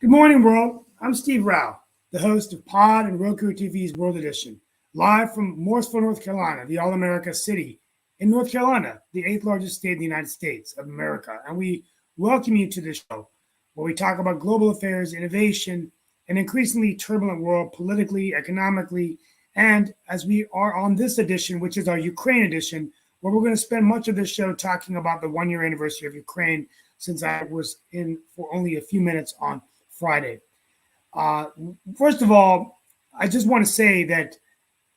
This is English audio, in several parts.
Good morning, world. I'm Steve Rao, the host of Pod and Roku TV's World Edition, live from Morrisville, North Carolina, the All-America city in North Carolina, the 8th largest state in the United States of America. And we welcome you to this show where we talk about global affairs, innovation, an increasingly turbulent world politically, economically, and as we are on this edition, which is our Ukraine edition, where we're going to spend much of this show talking about the one-year anniversary of Ukraine, since I was in for only a few minutes on Friday. First of all, I just want to say that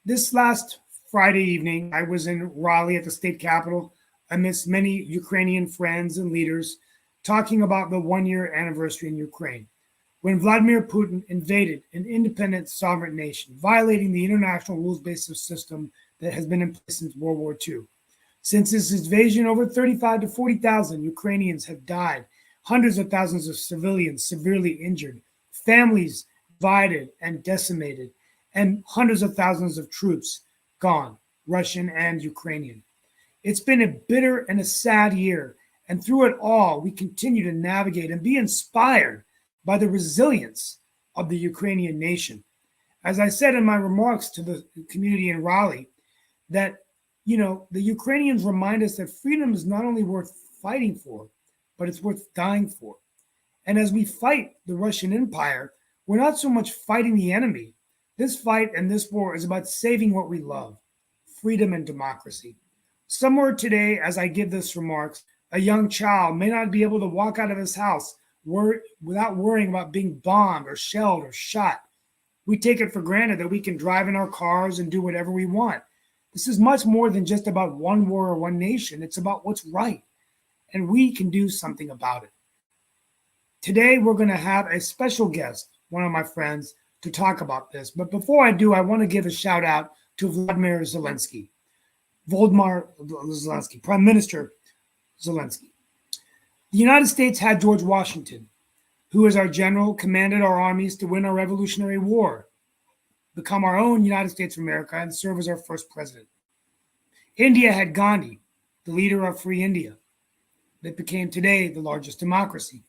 this last Friday evening, I was in Raleigh at the state capitol amidst many Ukrainian friends and leaders talking about the one-year anniversary in Ukraine, when Vladimir Putin invaded an independent sovereign nation, violating the international rules-based system that has been in place since World War II. Since his invasion, over 35 to 40,000 Ukrainians have died, hundreds of thousands of civilians severely injured, families divided and decimated, and hundreds of thousands of troops gone, Russian and Ukrainian. It's been a bitter and a sad year, and through it all, we continue to navigate and be inspired by the resilience of the Ukrainian nation. As I said in my remarks to the community in Raleigh, that, the Ukrainians remind us that freedom is not only worth fighting for, but it's worth dying for. And as we fight the Russian Empire, we're not so much fighting the enemy. This fight and this war is about saving what we love, freedom and democracy. Somewhere today, as I give this remarks, a young child may not be able to walk out of his house without worrying about being bombed or shelled or shot. We take it for granted that we can drive in our cars and do whatever we want. This is much more than just about one war or one nation. It's about what's right. And we can do something about it. Today, we're going to have a special guest, one of my friends, to talk about this. But before I do, I want to give a shout out to Volodymyr Zelensky, Prime Minister Zelensky. The United States had George Washington, who as our general commanded our armies to win our Revolutionary War, become our own United States of America, and serve as our first president. India had Gandhi, the leader of Free India, that became today the largest democracy.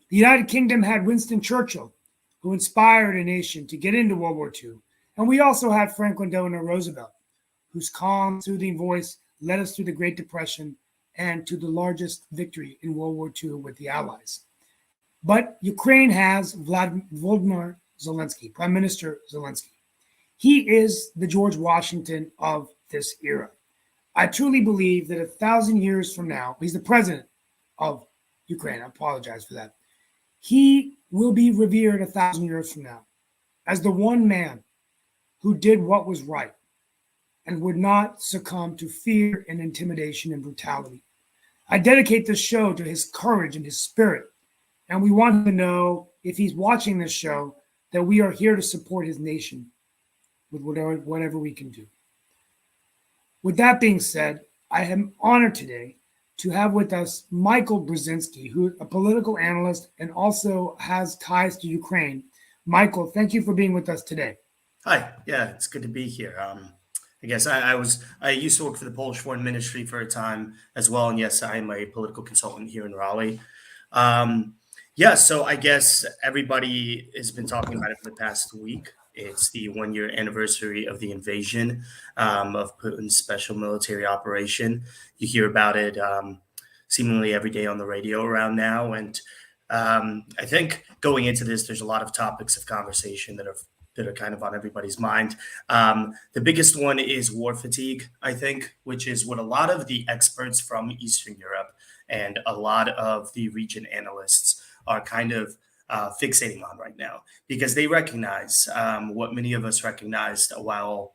The United Kingdom had Winston Churchill, who inspired a nation to get into World War II. And we also had Franklin Delano Roosevelt, whose calm, soothing voice led us through the Great Depression and to the largest victory in World War II with the Allies. But Ukraine has Volodymyr Zelensky, Prime Minister Zelensky. He is the George Washington of this era. I truly believe that 1,000 years from now, he's the president of Ukraine. I apologize for that. He will be revered 1,000 years from now as the one man who did what was right and would not succumb to fear and intimidation and brutality. I dedicate this show to his courage and his spirit. And we want to know, if he's watching this show, that we are here to support his nation with whatever we can do. With that being said, I am honored today to have with us Michael Brzezinski, who is a political analyst and also has ties to Ukraine. Michael, thank you for being with us today. Hi, yeah, it's good to be here. I guess I used to work for the Polish Foreign Ministry for a time as well, and yes, I am a political consultant here in Raleigh. So I guess everybody has been talking about it for the past week. It's the one-year anniversary of the invasion of Putin's special military operation. You hear about it seemingly every day on the radio around now. And I think going into this, there's a lot of topics of conversation that are kind of on everybody's mind. The biggest one is war fatigue, I think, which is what a lot of the experts from Eastern Europe and a lot of the region analysts are kind of fixating on right now, because they recognize what many of us recognized a while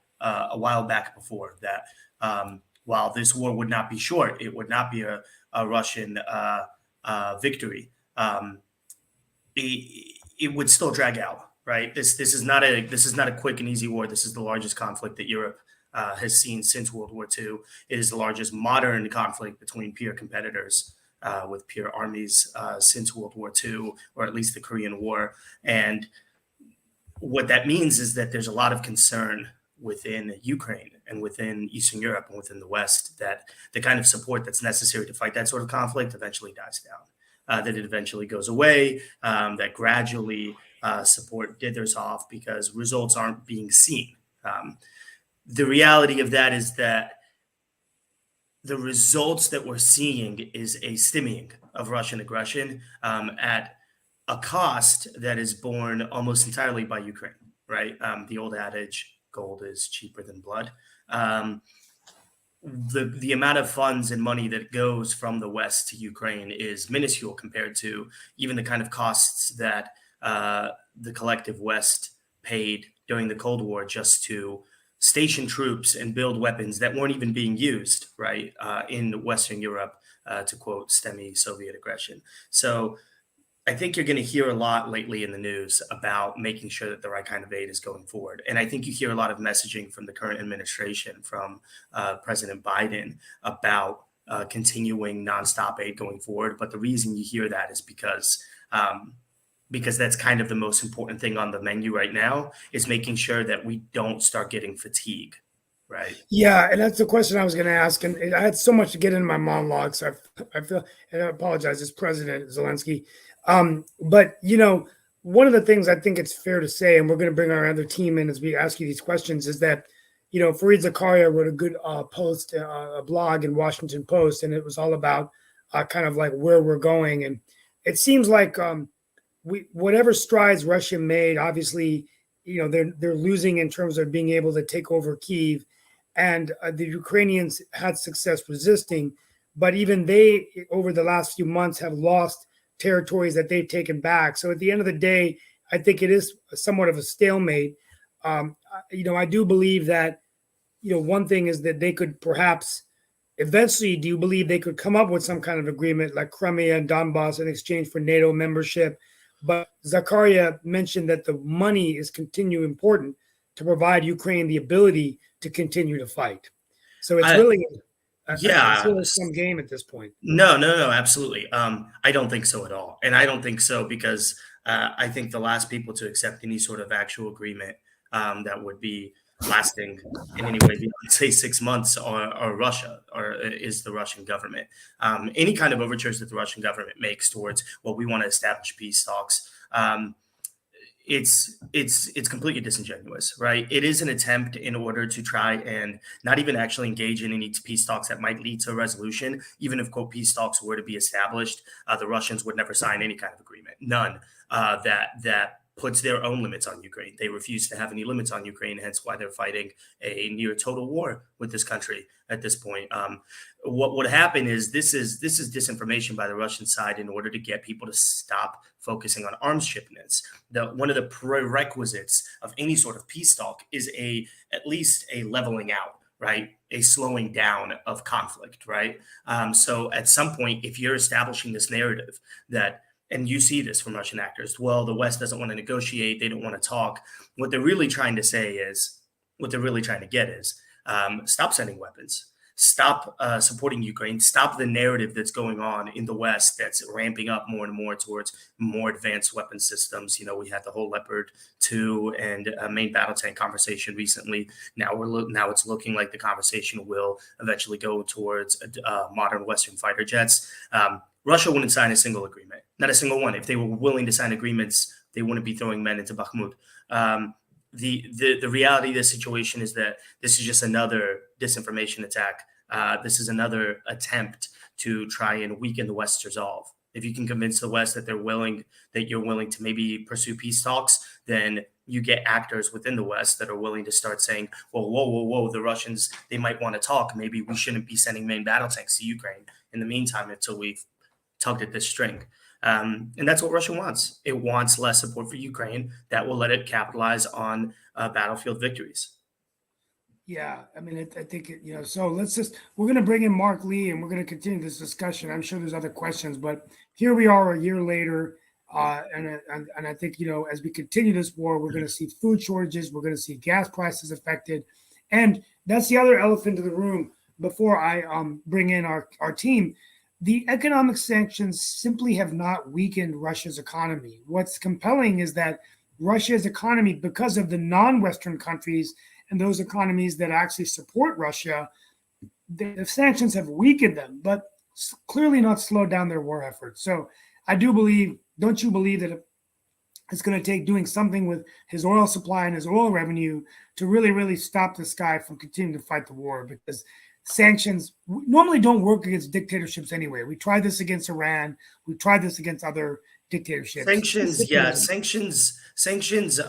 back before, that while this war would not be short, it would not be a Russian victory. It would still drag out. Right. This is not a quick and easy war. This is the largest conflict that Europe has seen since World War II. It is the largest modern conflict between peer competitors with peer armies since World War II, or at least the Korean War. And what that means is that there's a lot of concern within Ukraine and within Eastern Europe and within the West that the kind of support that's necessary to fight that sort of conflict eventually dies down, that it eventually goes away, that gradually support dithers off because results aren't being seen. The reality of that is that the results that we're seeing is a stemming of Russian aggression at a cost that is borne almost entirely by Ukraine, right? The old adage, gold is cheaper than blood. The amount of funds and money that goes from the West to Ukraine is minuscule compared to even the kind of costs that the collective West paid during the Cold War just to station troops and build weapons that weren't even being used, right, in Western Europe, to quote STEMI, Soviet aggression. So I think you're going to hear a lot lately in the news about making sure that the right kind of aid is going forward. And I think you hear a lot of messaging from the current administration, from President Biden, about continuing nonstop aid going forward. But the reason you hear that is because that's kind of the most important thing on the menu right now, is making sure that we don't start getting fatigue, right? Yeah, and that's the question I was going to ask. And I had so much to get in my monologue, so I feel, and I apologize, it's President Zelensky. But, one of the things I think it's fair to say, and we're going to bring our other team in as we ask you these questions, is that, Fareed Zakaria wrote a good post, a blog in Washington Post, and it was all about kind of like where we're going. And it seems like whatever strides Russia made, obviously, they're losing in terms of being able to take over Kyiv, and the Ukrainians had success resisting, but even they, over the last few months, have lost territories that they've taken back. So at the end of the day, I think it is somewhat of a stalemate. I do believe that, one thing is that they could perhaps eventually, do you believe they could come up with some kind of agreement like Crimea and Donbass in exchange for NATO membership? But Zakaria mentioned that the money is continually important to provide Ukraine the ability to continue to fight. So it's really some game at this point. No, absolutely. I don't think so at all. And I don't think so because I think the last people to accept any sort of actual agreement that would be lasting in any way beyond, say, 6 months are Russia, or is the Russian government. Any kind of overtures that the Russian government makes towards, well, we want to establish peace talks, it's completely disingenuous, right? It is an attempt in order to try and not even actually engage in any peace talks that might lead to a resolution. Even if, quote, peace talks were to be established, the Russians would never sign any kind of agreement, none, that puts their own limits on Ukraine. They refuse to have any limits on Ukraine, hence why they're fighting a near total war with this country at this point. What would happen is this is disinformation by the Russian side in order to get people to stop focusing on arms shipments. One of the prerequisites of any sort of peace talk is at least a leveling out, right? A slowing down of conflict, right? So at some point, if you're establishing this narrative that, and you see this from Russian actors, well, the West doesn't want to negotiate, they don't want to talk. What they're really trying to get is stop sending weapons, stop supporting Ukraine, stop the narrative that's going on in the West that's ramping up more and more towards more advanced weapon systems. We had the whole Leopard 2 and main battle tank conversation recently. Now it's looking like the conversation will eventually go towards modern Western fighter jets. Russia wouldn't sign a single agreement, not a single one. If they were willing to sign agreements, they wouldn't be throwing men into Bakhmut. The reality of the situation is that this is just another disinformation attack. This is another attempt to try and weaken the West's resolve. If you can convince the West that you're willing to maybe pursue peace talks, then you get actors within the West that are willing to start saying, well, whoa, the Russians, they might want to talk. Maybe we shouldn't be sending main battle tanks to Ukraine in the meantime until we've tugged at this string. And that's what Russia wants. It wants less support for Ukraine that will let it capitalize on battlefield victories. Yeah, I mean, I think, so we're going to bring in Mark Lee and we're going to continue this discussion. I'm sure there's other questions, but here we are a year later. And I think, as we continue this war, we're going to see food shortages. We're going to see gas prices affected. And that's the other elephant in the room before I bring in our team. The economic sanctions simply have not weakened Russia's economy. What's compelling is that Russia's economy, because of the non-Western countries and those economies that actually support Russia, the sanctions have weakened them, but clearly not slowed down their war efforts. So I do believe, don't you believe that it's going to take doing something with his oil supply and his oil revenue to really, really stop this guy from continuing to fight the war? Because sanctions normally don't work against dictatorships anyway. We tried this against Iran. We tried this against other dictatorships. Sanctions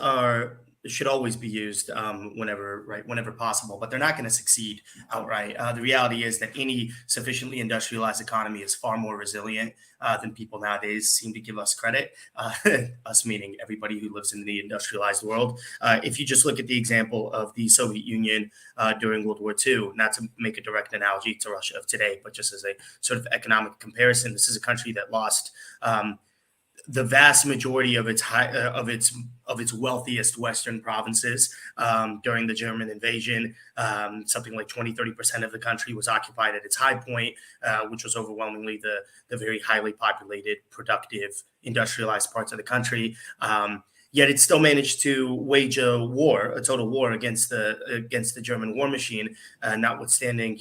should always be used whenever possible, but they're not going to succeed outright. The reality is that any sufficiently industrialized economy is far more resilient than people nowadays seem to give us credit, us meaning everybody who lives in the industrialized world. If you just look at the example of the Soviet Union during World War II, not to make a direct analogy to Russia of today, but just as a sort of economic comparison, this is a country that lost the vast majority of its wealthiest Western provinces during the German invasion. Something like 20-30% of the country was occupied at its high point, which was overwhelmingly the very highly populated, productive, industrialized parts of the country. Yet it still managed to wage a total war against the German war machine, notwithstanding,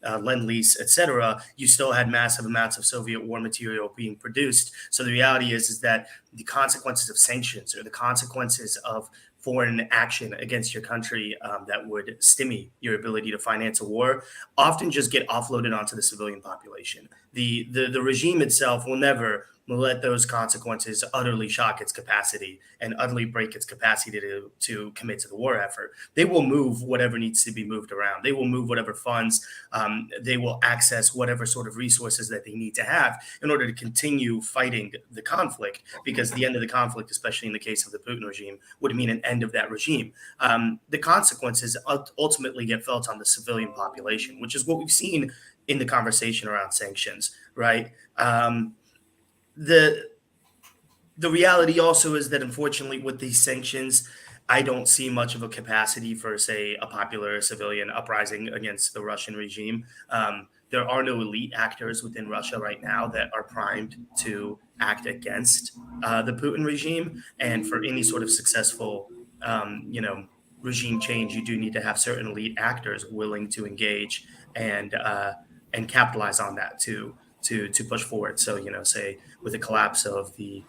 Lend-Lease, etc. You still had massive amounts of Soviet war material being produced. So the reality is that the consequences of sanctions or the consequences of foreign action against your country that would stymie your ability to finance a war often just get offloaded onto the civilian population. The regime itself will never let those consequences utterly shock its capacity and utterly break its capacity to commit to the war effort. They will move whatever needs to be moved around. They will move whatever funds. They will access whatever sort of resources that they need to have in order to continue fighting the conflict, because the end of the conflict, especially in the case of the Putin regime, would mean an end of that regime. The consequences ultimately get felt on the civilian population, which is what we've seen in the conversation around sanctions, right? The reality also is that, unfortunately, with these sanctions, I don't see much of a capacity for, say, a popular civilian uprising against the Russian regime. There are no elite actors within Russia right now that are primed to act against the Putin regime. And for any sort of successful, regime change, you do need to have certain elite actors willing to engage and capitalize on that to push forward. So, say with the collapse of the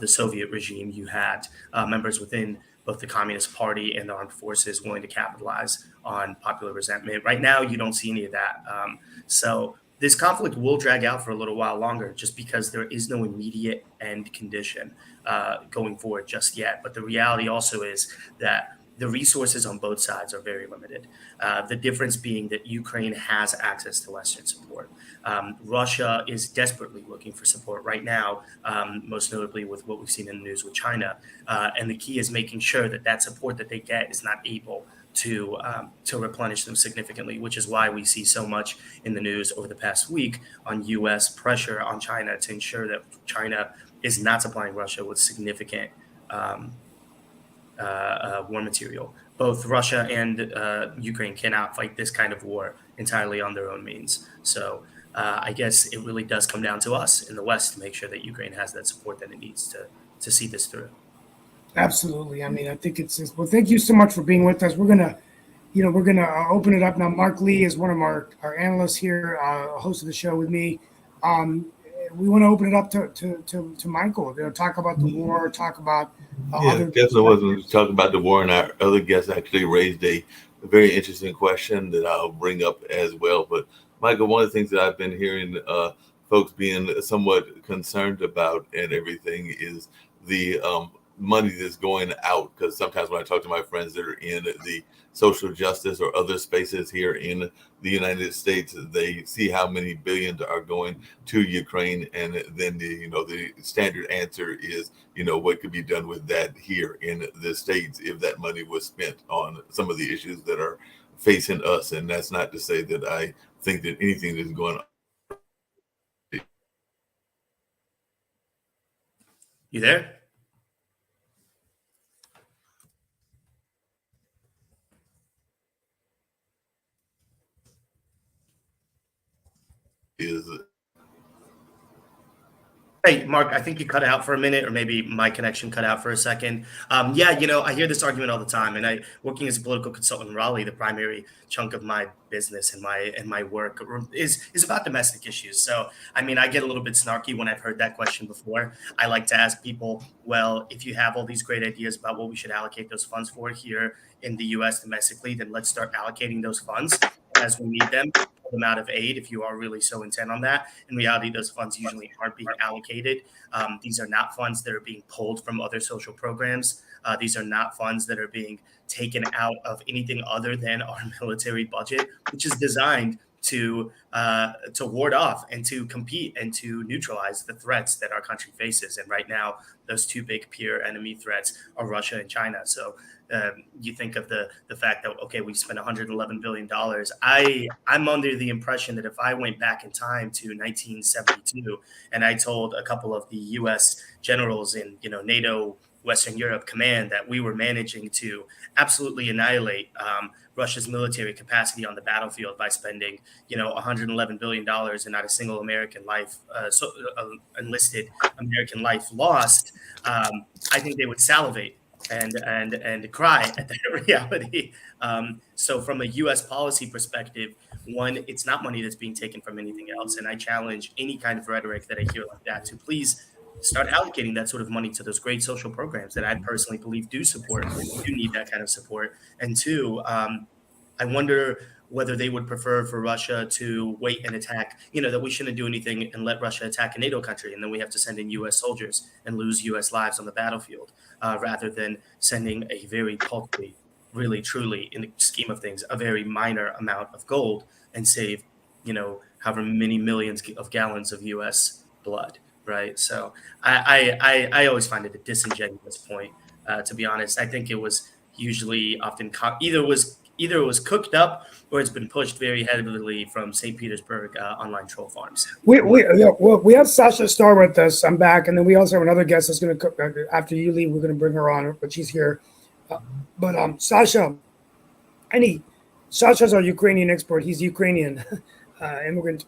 Soviet regime, you had members within both the Communist Party and the armed forces willing to capitalize on popular resentment. Right now, you don't see any of that. So this conflict will drag out for a little while longer just because there is no immediate end condition going forward just yet. But the reality also is that the resources on both sides are very limited. The difference being that Ukraine has access to Western support. Russia is desperately looking for support right now, most notably with what we've seen in the news with China. And the key is making sure that support that they get is not able to replenish them significantly, which is why we see so much in the news over the past week on U.S. pressure on China to ensure that China is not supplying Russia with significant war material. Both Russia and Ukraine cannot fight this kind of war entirely on their own means. So I guess it really does come down to us in the West to make sure that Ukraine has that support that it needs to see this through. Absolutely. I mean, I think well, thank you so much for being with us. We're going to open it up now. Mark Lee is one of our analysts here, host of the show with me. We want to open it up to Michael. Talk about the war, talk about definitely wasn't talking about the war, and our other guest actually raised a very interesting question that I'll bring up as well. But Michael, one of the things that I've been hearing folks being somewhat concerned about and everything is the money that's going out. Because sometimes when I talk to my friends that are in the social justice or other spaces here in the United States, they see how many billions are going to Ukraine, and then the standard answer is, what could be done with that here in the States if that money was spent on some of the issues that are facing us. And that's not to say that I think that anything is going on. You there? Is Hey, Mark, I think you cut out for a minute, or maybe my connection cut out for a second. Yeah, I hear this argument all the time, and working as a political consultant in Raleigh, the primary chunk of my business and my work is about domestic issues. So, I mean, I get a little bit snarky when I've heard that question before. I like to ask people, well, if you have all these great ideas about what we should allocate those funds for here in the U.S. domestically, then let's start allocating those funds as we need them. Them out of aid if you are really so intent on that. In reality, those funds usually aren't being allocated. These are not funds that are being pulled from other social programs. These are not funds that are being taken out of anything other than our military budget, which is designed to ward off and to compete and to neutralize the threats that our country faces. And right now, those two big peer enemy threats are Russia and China. So you think of the fact that, okay, we spent $111 billion. I'm under the impression that if I went back in time to 1972 and I told a couple of the U.S. generals in NATO Western Europe command that we were managing to absolutely annihilate Russia's military capacity on the battlefield by spending, $111 billion and not a single American life, enlisted American life lost, I think they would salivate and cry at that reality. So from a U.S. policy perspective, one, it's not money that's being taken from anything else. And I challenge any kind of rhetoric that I hear like that to please start allocating that sort of money to those great social programs that I personally believe do need that kind of support. And two, I wonder whether they would prefer for Russia to wait and attack, that we shouldn't do anything and let Russia attack a NATO country. And then we have to send in U.S. soldiers and lose U.S. lives on the battlefield, rather than sending a very paltry, really, truly, in the scheme of things, a very minor amount of gold and save, however many millions of gallons of U.S. blood. Right. So I always find it a disingenuous point, to be honest. I think it was usually often either it was cooked up or it's been pushed very heavily from St. Petersburg online troll farms. We have Sasha Starr with us. I'm back. And then we also have another guest that's going to cook after you leave. We're going to bring her on, but she's here. But Sasha, Sasha's our Ukrainian expert. He's Ukrainian immigrant.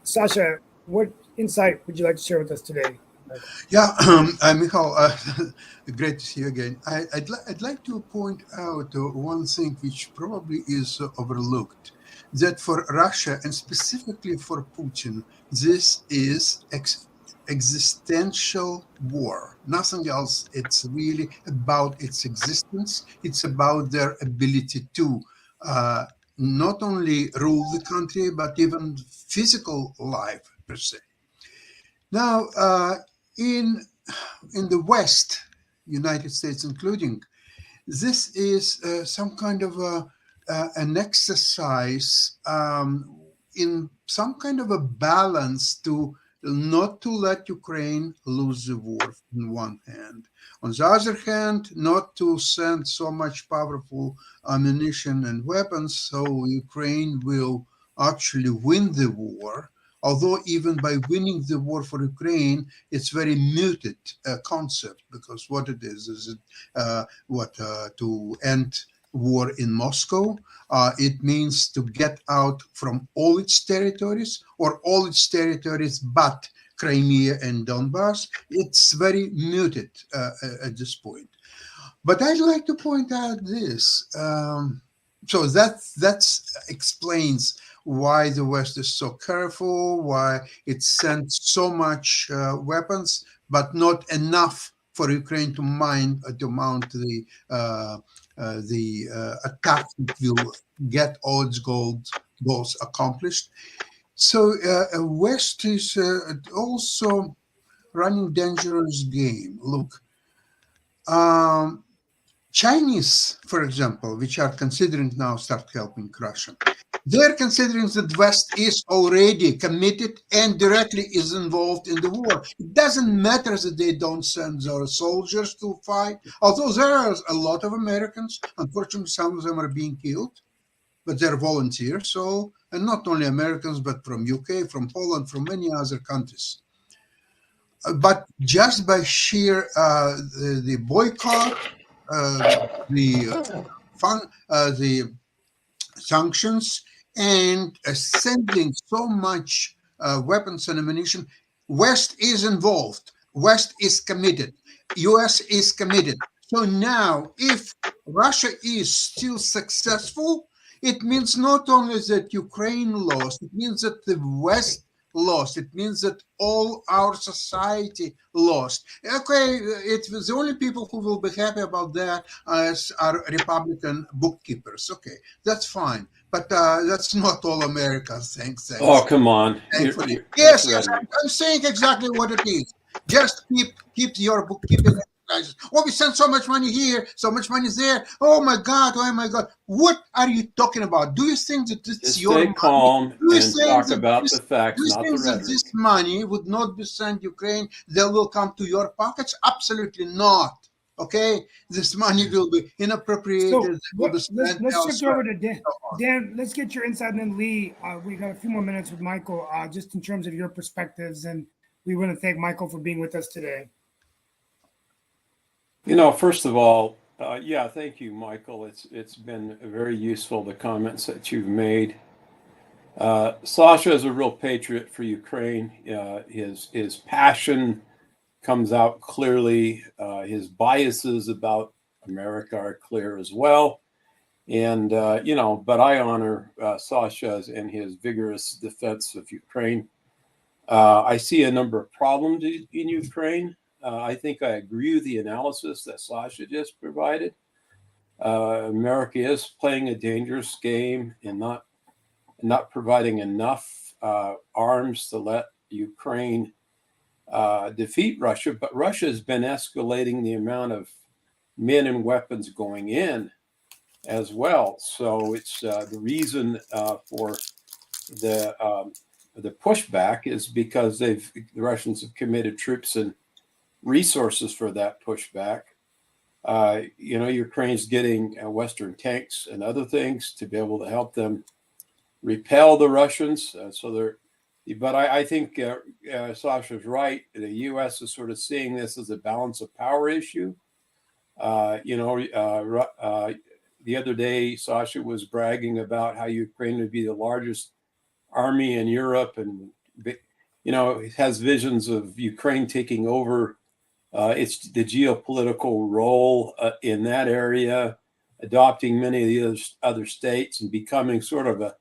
Sasha, what insight would you like to share with us today? Yeah, Michal, great to see you again. I'd like to point out one thing which probably is overlooked, that for Russia and specifically for Putin, this is existential war. Nothing else. It's really about its existence. It's about their ability to not only rule the country, but even physical life per se. Now, in the West, United States including, this is some kind of an exercise in some kind of a balance to not to let Ukraine lose the war on one hand. On the other hand, not to send so much powerful ammunition and weapons so Ukraine will actually win the war. Although even by winning the war for Ukraine, it's very muted concept, because what it is to end war in Moscow. It means to get out from all its territories, or all its territories but Crimea and Donbass. It's very muted at this point. But I'd like to point out this. So that explains why the West is so careful, why it sent so much weapons, but not enough for Ukraine to mount the attack that will get all its goals accomplished. So West is also running dangerous game. Look, Chinese, for example, which are considering now start helping Russia, they're considering that West is already committed and directly is involved in the war. It doesn't matter that they don't send their soldiers to fight, although there are a lot of Americans. Unfortunately, some of them are being killed, but they're volunteers. So, and not only Americans, but from UK, from Poland, from many other countries. But just by sheer the boycott, the sanctions, and sending so much weapons and ammunition, West is involved. West is committed. US is committed. So now, if Russia is still successful, it means not only that Ukraine lost, it means that the West lost. It means that all our society lost. Okay, it was the only people who will be happy about that are Republican bookkeepers. Okay, that's fine. But that's not all America. Thanks. Oh, come on. Thankfully. Yes, I'm saying exactly what it is. Just keep your bookkeeping exercises. Oh, we send so much money here, so much money there. Oh my God! What are you talking about? Do you think that it's Just your stay money? calm Do you and think talk that about this- the facts, Do you not the think that rhetoric. this money would not be sent Ukraine? They will come to your pockets? Absolutely not. Okay, this money will be inappropriated. So it will be let's spent shift elsewhere. over to Dan. Dan, let's get your insight, and then Lee. We got a few more minutes with Michael, just in terms of your perspectives, and we want to thank Michael for being with us today. First of all, thank you, Michael. It's been very useful, the comments that you've made. Sasha is a real patriot for Ukraine. His passion comes out clearly. His biases about America are clear as well. And, but I honor Sasha's and his vigorous defense of Ukraine. I see a number of problems in Ukraine. I think I agree with the analysis that Sasha just provided. America is playing a dangerous game and not providing enough arms to let Ukraine defeat Russia. But Russia has been escalating the amount of men and weapons going in as well. So it's the reason for the pushback is because the Russians have committed troops and resources for that pushback. Ukraine's getting Western tanks and other things to be able to help them repel the Russians. But I think Sasha's right. The U.S. is sort of seeing this as a balance of power issue. The other day, Sasha was bragging about how Ukraine would be the largest army in Europe, and has visions of Ukraine taking over it's the geopolitical role in that area, adopting many of the other states and becoming sort of a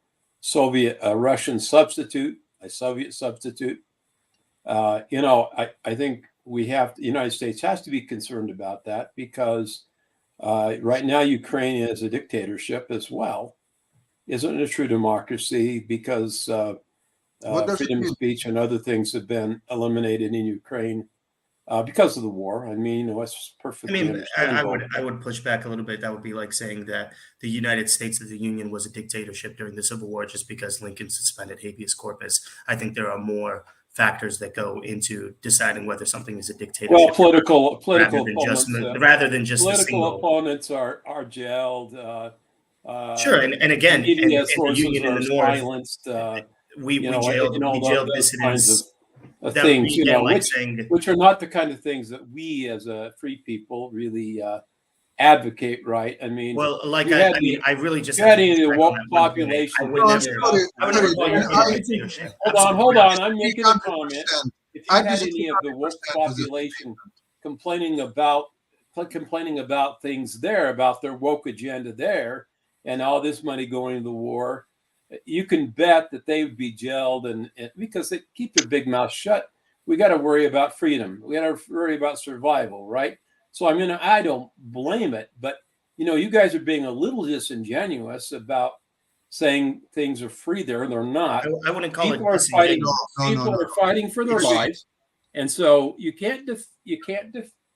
Russian substitute, a Soviet substitute. I think the United States has to be concerned about that because right now Ukraine is a dictatorship as well. Isn't a true democracy because freedom of speech and other things have been eliminated in Ukraine because of the war. I mean, it's perfectly understandable. I would push back a little bit. That would be like saying that the United States of the Union was a dictatorship during the Civil War just because Lincoln suspended habeas corpus. I think there are more factors that go into deciding whether something is a dictatorship. Well, political rather than just political opponents are jailed. Sure, and again, media sources the Union in the North, silenced. We jailed dissidents. Things, which are not the kind of things that we as a free people really advocate, right? I mean, well, I really just had any woke population. Hold on, I'm making a comment. If you had any of the woke population complaining about things there, about their woke agenda there, and all this money going to the war, you can bet that they would be jailed, and because they keep their big mouth shut. We got to worry about freedom. We got to worry about survival, right? So I don't blame it, but you guys are being a little disingenuous about saying things are free there. They're not. I wouldn't call people it. Are fighting. People are fighting for their lives, and so you can't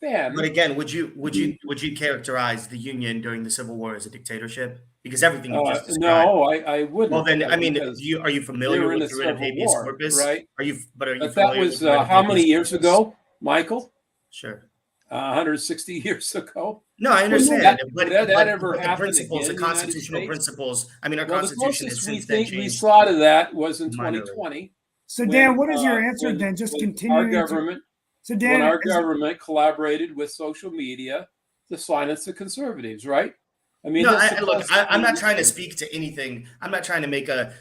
fan. But again, would you characterize the Union during the Civil War as a dictatorship? Because everything you just described. No, I wouldn't. Well, then, I mean, because are you they familiar were in with a the writ of civil habeas war, corpus? right? Are you But that familiar was with the writ of how many habeas years corpus? ago, Michael? Sure. 160 years ago. No, I understand, that- but, that but, ever but the happen principles, again the in the United constitutional States? principles. I mean, our Well, the constitution has closest we since then think we changed. saw to that was in minorly. 2020. So when, Dan, what is your answer when- then? Just when continuing. Our government, So when Dan, our government collaborated with social media to silence the conservatives, right? I mean, No, that's the look, I'm not trying to concept. speak to anything. I'm not trying to make a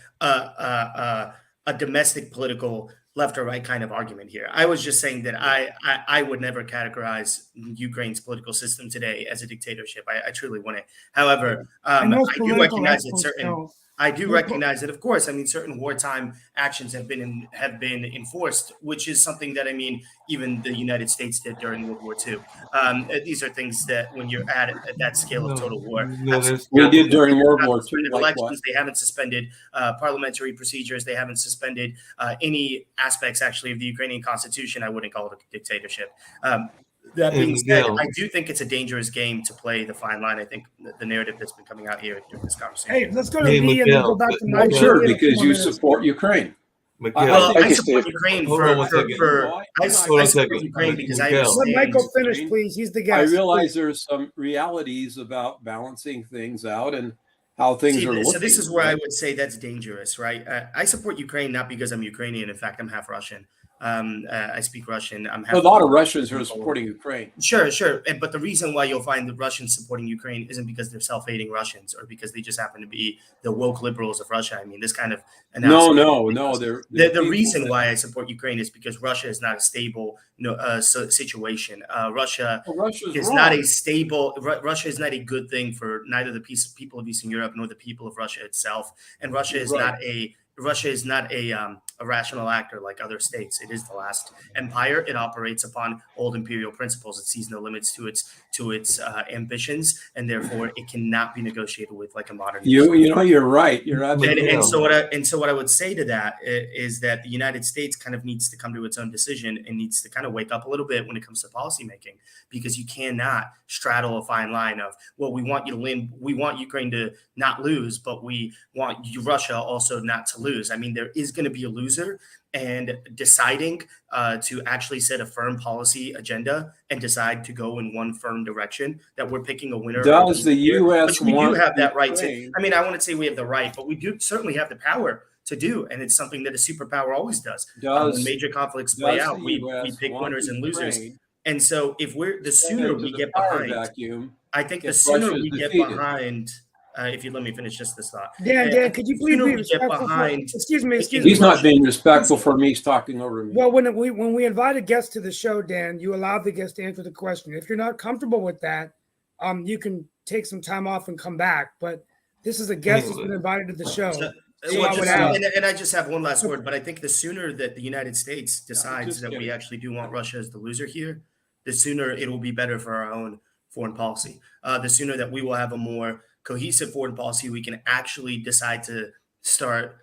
domestic political left or right kind of argument here. I was just saying that I would never categorize Ukraine's political system today as a dictatorship. I truly wouldn't. However, and I most do political recognize that experts certain. don't. I do Well, recognize that, of course. I mean, certain wartime actions have been enforced, which is something that I mean, even the United States did during World War II. These are things that, when you're at that scale of total war, We did during World War II. suspended Like what? elections. They haven't suspended parliamentary procedures. They haven't suspended any aspects, actually, of the Ukrainian constitution. I wouldn't call it a dictatorship. That being said, Miguel. I do think it's a dangerous game to play the fine line. I think the narrative that's been coming out here during this conversation. Hey, let's go to Hey, V and then go Miguel, back to Miguel. Mike. Sure, We have because 4 you minutes. support Ukraine. Miguel, Well, Thank I you, support Steve. Ukraine Hold on one second. No, I Hold support on a Ukraine second. because I Miguel. Let understand. Michael finish, please. He's the I guest. realize there's some realities about balancing things out and how things are looking. So this is where I right? would say that's dangerous, right? I support Ukraine not because I'm Ukrainian. In fact, I'm half Russian. I speak Russian. I'm half. A lot of Russians are supporting Ukraine. Sure. But the reason why you'll find the Russians supporting Ukraine isn't because they're self-hating Russians or because they just happen to be the woke liberals of Russia. I mean, this kind of No. analysis. They're The people reason that- why I support Ukraine is because Russia is not a stable situation. Russia Well, Russia's is wrong. not a stable. Russia is not a good thing for neither the people of Eastern Europe nor the people of Russia itself. And Russia is not a rational actor like other states. It is the last empire. It operates upon old imperial principles. It sees no limits to its ambitions, and therefore it cannot be negotiated with like a modern. You know, you're right. You're absolutely And right. so what I would say to that is that the United States kind of needs to come to its own decision and needs to kind of wake up a little bit when it comes to policymaking, because you cannot straddle a fine line of, well, we want you to win, we want Ukraine to not lose, but we want Russia also not to lose. I mean, there is going to be a loser, and deciding to actually set a firm policy agenda and decide to go in one firm direction, that we're picking a winner. Does the U.S. Which we do want have that right to. Ukraine? I mean, I wouldn't say we have the right, but we do certainly have the power to do, and it's something that a superpower always does. When Does major conflicts play does out, the we US pick want winners and losers. Ukraine And so, if we're the sent sooner into we the get power behind, vacuum? I think the if sooner Russia's we get defeated? behind. If you let me finish just this thought. Dan, could you please sooner be we get respectful? behind- Excuse me. He's not being respectful for me. He's talking over me. Well, when we invite a guest to the show, Dan, you allow the guest to answer the question. If you're not comfortable with that, you can take some time off and come back. But this is a guest that's been invited to the show. So, So well, I would just- ask- and I just have one last word, but I think the sooner that the United States decides just that we kidding. actually do want Russia as the loser here, the sooner it will be better for our own foreign policy. The sooner that we will have a more cohesive foreign policy, we can actually decide to start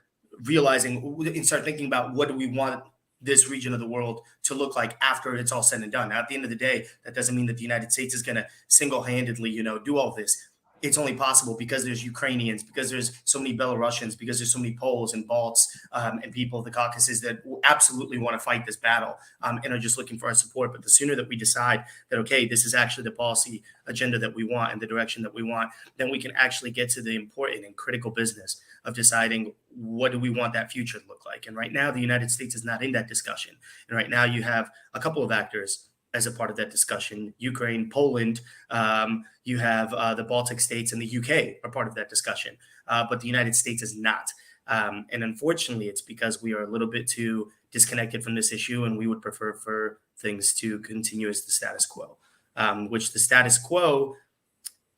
realizing and start thinking about what do we want this region of the world to look like after it's all said and done. Now, at the end of the day, that doesn't mean that the United States is going to single-handedly, do all this. It's only possible because there's Ukrainians, because there's so many Belarusians, because there's so many Poles and Balts and people of the Caucasus that absolutely want to fight this battle and are just looking for our support. But the sooner that we decide that, okay, this is actually the policy agenda that we want and the direction that we want, then we can actually get to the important and critical business of deciding what do we want that future to look like. And right now, the United States is not in that discussion. And right now you have a couple of actors as a part of that discussion. Ukraine, Poland, you have the Baltic states, and the UK are part of that discussion. But the United States is not. And unfortunately, it's because we are a little bit too disconnected from this issue, and we would prefer for things to continue as the status quo, which the status quo,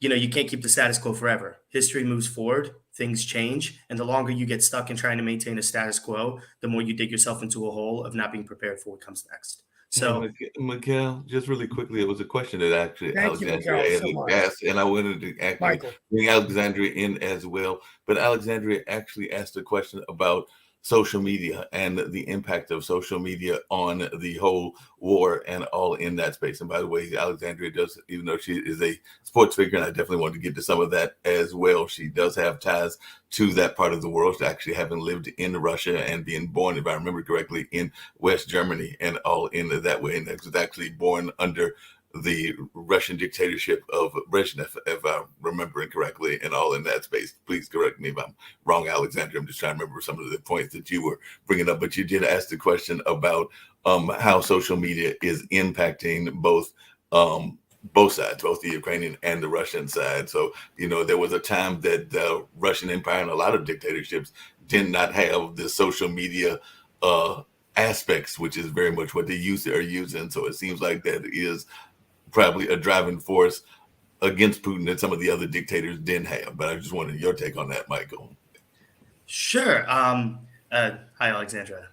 you can't keep the status quo forever. History moves forward, things change, and the longer you get stuck in trying to maintain a status quo, the more you dig yourself into a hole of not being prepared for what comes next. So, Miguel, just really quickly, it was a question that actually Thank you, Alexandria Miguel, so had much. asked, and I wanted to actually Michael. bring Alexandria in as well. But Alexandria actually asked a question about social media and the impact of social media on the whole war and all in that space. And by the way, Alexandria does, even though she is a sports figure, and I definitely want to get to some of that as well, she does have ties to that part of the world, actually having lived in Russia and being born, if I remember correctly, in West Germany and all in that way. And was actually born under the Russian dictatorship of Brezhnev, if I'm remembering correctly, and all in that space. Please correct me if I'm wrong, Alexandra. I'm just trying to remember some of the points that you were bringing up, but you did ask the question about how social media is impacting both sides, both the Ukrainian and the Russian side. So, there was a time that the Russian Empire and a lot of dictatorships did not have the social media aspects, which is very much what they are using. So it seems like that is probably a driving force against Putin that some of the other dictators didn't have. But I just wanted your take on that, Michael. Sure. Hi, Alexandra.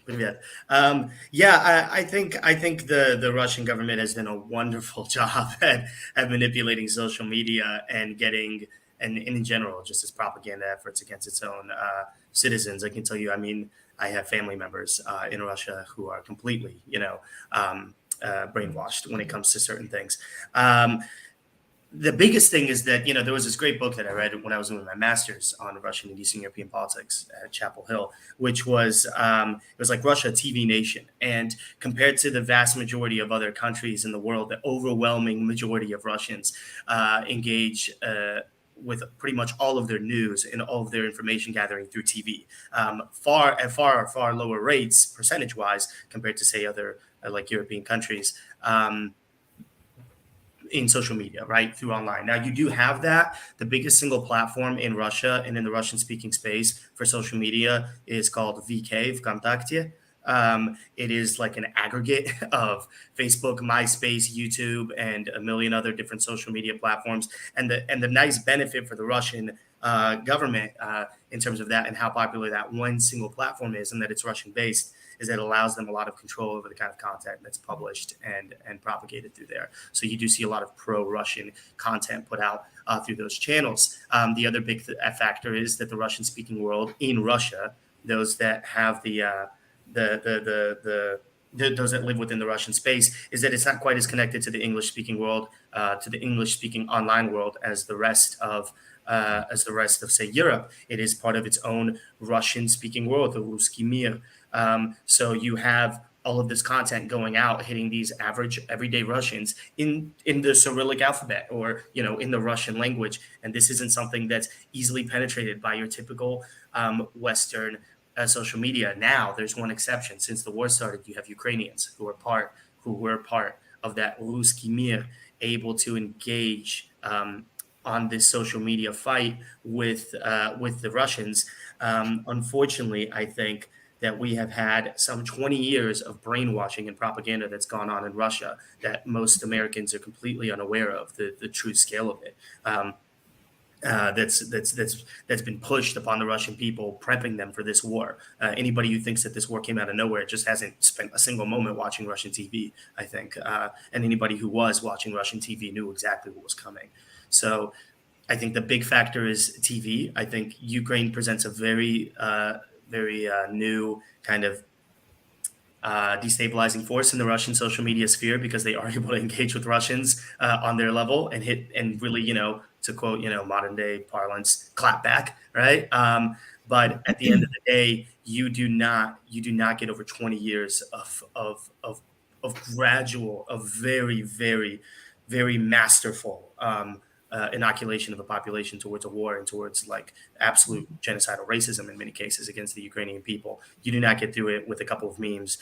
Привет. I think the Russian government has done a wonderful job at manipulating social media and getting, and in general, just as propaganda efforts against its own citizens. I can tell you, I mean, I have family members in Russia who are completely, brainwashed when it comes to certain things. The biggest thing is that, there was this great book that I read when I was doing my master's on Russian and Eastern European politics at Chapel Hill, which was, it was like Russia, TV nation. And compared to the vast majority of other countries in the world, the overwhelming majority of Russians engage with pretty much all of their news and all of their information gathering through TV, far lower rates percentage wise compared to, say, other like European countries. In social media, right, through online. Now, you do have that. The biggest single platform in Russia and in the Russian-speaking space for social media is called VK, Vkontakte. It is like an aggregate of Facebook, MySpace, YouTube, and a million other different social media platforms. And the nice benefit for the Russian government in terms of that and how popular that one single platform is, and that it's Russian-based, is that it allows them a lot of control over the kind of content that's published and propagated through there. So you do see a lot of pro-Russian content put out through those channels. The other big factor is that the Russian-speaking world in Russia, those that have those that live within the Russian space, is that it's not quite as connected to the English-speaking world, to the English-speaking online world as the rest of say Europe. It is part of its own Russian-speaking world, the Ruski Mir. So you have all of this content going out, hitting these average everyday Russians in the Cyrillic alphabet or, in the Russian language. And this isn't something that's easily penetrated by your typical Western social media. Now, there's one exception. Since the war started, you have Ukrainians who were part of that Ruski Mir, able to engage on this social media fight with the Russians. Unfortunately, I think that we have had some 20 years of brainwashing and propaganda that's gone on in Russia that most Americans are completely unaware of the true scale of it. That's been pushed upon the Russian people, prepping them for this war. Anybody who thinks that this war came out of nowhere just hasn't spent a single moment watching Russian TV, I think. And anybody who was watching Russian TV knew exactly what was coming. So I think the big factor is TV. I think Ukraine presents a very new kind of destabilizing force in the Russian social media sphere, because they are able to engage with Russians on their level and hit and really, to quote, modern day parlance, clap back, right? But at the end of the day, you do not get over 20 years of gradual, of very, very, very masterful inoculation of a population towards a war and towards like absolute genocidal racism in many cases against the Ukrainian people. You do not get through it with a couple of memes